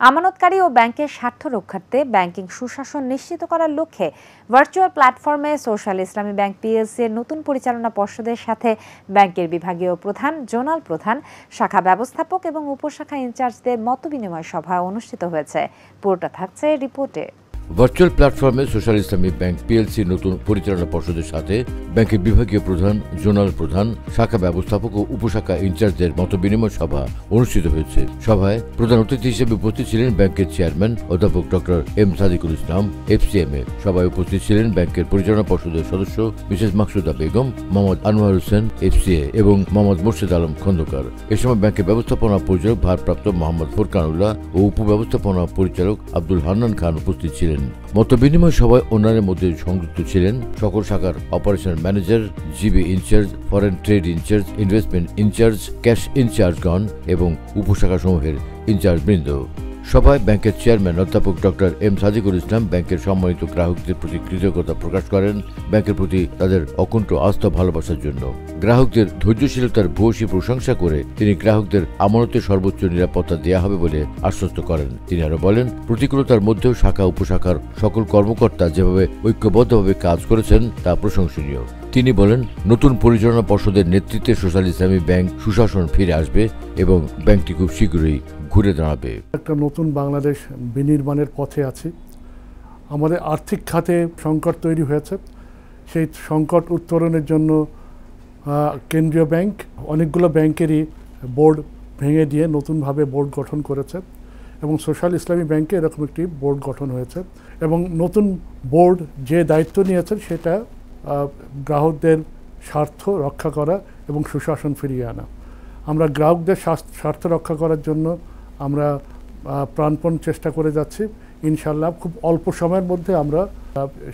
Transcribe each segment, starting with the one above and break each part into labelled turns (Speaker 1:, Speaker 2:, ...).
Speaker 1: আমানতকারী ও ব্যাংকের স্বার্থ রক্ষার্থে ব্যাংকিং সুশাসন নিশ্চিত করার লক্ষ্যে ভার্চুয়াল প্ল্যাটফর্মে সোশ্যাল ইসলামী ব্যাংক পিএলসি এর নতুন পরিচালনা পর্ষদের সাথে ব্যাংকের বিভাগীয় প্রধান, জোনাল প্রধান, শাখা ব্যবস্থাপক এবং উপশাখা ইনচার্জদের মতবিনিময় সভা অনুষ্ঠিত হয়েছে। পুরোটা থাকছে রিপোর্টে।
Speaker 2: ভার্চুয়াল প্ল্যাটফর্মে সোশ্যাল ইসলামী ব্যাংক পিএলসি নতুন পরিচালনা পর্ষদের সাথে ব্যাংকের বিভাগীয় প্রধান, জোনাল প্রধান, শাখা ব্যবস্থাপক ও উপশাখা ইনচার্জদের মতবিনিময় সভা অনুষ্ঠিত হয়েছে। সভায় প্রধান অতিথি হিসেবে উপস্থিত ছিলেন ব্যাংকের চেয়ারম্যান অধ্যাপক ডক্টর এম সাদিকুল ইসলাম, FCMA। সভায় উপস্থিত ছিলেন ব্যাংকের পরিচালনা পর্ষদের সদস্য মিসেস মাকসুদা বেগম, মোহাম্মদ আনোয়ার হোসেন, FCA এবং মোহাম্মদ মোর্শেদ আলম খন্দকার। এ সময় ব্যাংকের ব্যবস্থাপনা পরিচালক ভারপ্রাপ্ত মোহাম্মদ ফোরকানুল্লাহ ও উপব্যবস্থাপনা পরিচালক আব্দুল হান্নান খান উপস্থিত ছিলেন। মতবিনিময় সভায় অন্যান্যের মধ্যে সংযুক্ত ছিলেন সকল শাখার operation manager, GB incharge, foreign trade incharge, investment incharge, cash ইনচার্জগণ এবং উপশাখা সমূহের ইনচার্জবৃন্দ। সভায় ব্যাংকের চেয়ারম্যান অধ্যাপক ডক্টর এম সাদিকুল ইসলাম ব্যাংকের সম্মানিত গ্রাহকদের প্রতি কৃতজ্ঞতা প্রকাশ করেন ব্যাংকের প্রতি তাদের অকুণ্ঠ আস্থা ভালোবাসার জন্য। গ্রাহকদের ধৈর্যশীলতার ভূয়সী প্রশংসা করে তিনি গ্রাহকদের আমানতের সর্বোচ্চ নিরাপত্তা দেওয়া হবে বলে আশ্বস্ত করেন। তিনি আরো বলেন, প্রতিকূলতার মধ্যেও শাখা উপশাখার সকল কর্মকর্তা যেভাবে ঐক্যবদ্ধভাবে কাজ করেছেন তা প্রশংসনীয়। তিনি বলেন, নতুন পরিচালনা পর্ষদের নেতৃত্বে সোশ্যাল ইসলামী ব্যাংক সুশাসন ফিরে আসবে এবং ব্যাংকটি খুব শীঘ্রই ঘুরে দাঁড়াবে।
Speaker 3: একটা নতুন বাংলাদেশ বিনির্মাণের পথে আছি। আমাদের আর্থিক খাতে সংকট তৈরি হয়েছে। সেই সংকট উত্তরণের জন্য কেন্দ্রীয় ব্যাংক অনেকগুলো ব্যাংকেরই বোর্ড ভেঙে দিয়ে নতুনভাবে বোর্ড গঠন করেছে এবং সোশ্যাল ইসলামী ব্যাংকে এরকম একটি বোর্ড গঠন হয়েছে এবং নতুন বোর্ড যে দায়িত্ব নিয়েছেন সেটা গ্রাহকদের স্বার্থ রক্ষা করা এবং সুশাসন ফিরিয়ে আনা। আমরা গ্রাহকদের স্বার্থ রক্ষা করার জন্য আমরা প্রাণপণ চেষ্টা করে যাচ্ছি। ইনশাল্লাহ খুব অল্প সময়ের মধ্যে আমরা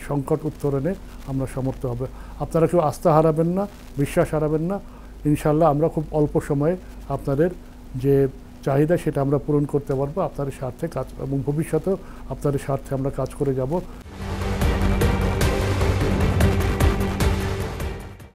Speaker 3: সংকট উত্তরণে আমরা সমর্থ হব। আপনারা কেউ আস্থা হারাবেন না, বিশ্বাস হারাবেন না। ইনশাল্লাহ আমরা খুব অল্প সময়ে আপনাদের যে চাহিদা সেটা আমরা পূরণ করতে পারবো। আপনাদের স্বার্থে কাজ এবং ভবিষ্যতেও আপনাদের স্বার্থে আমরা কাজ করে যাব।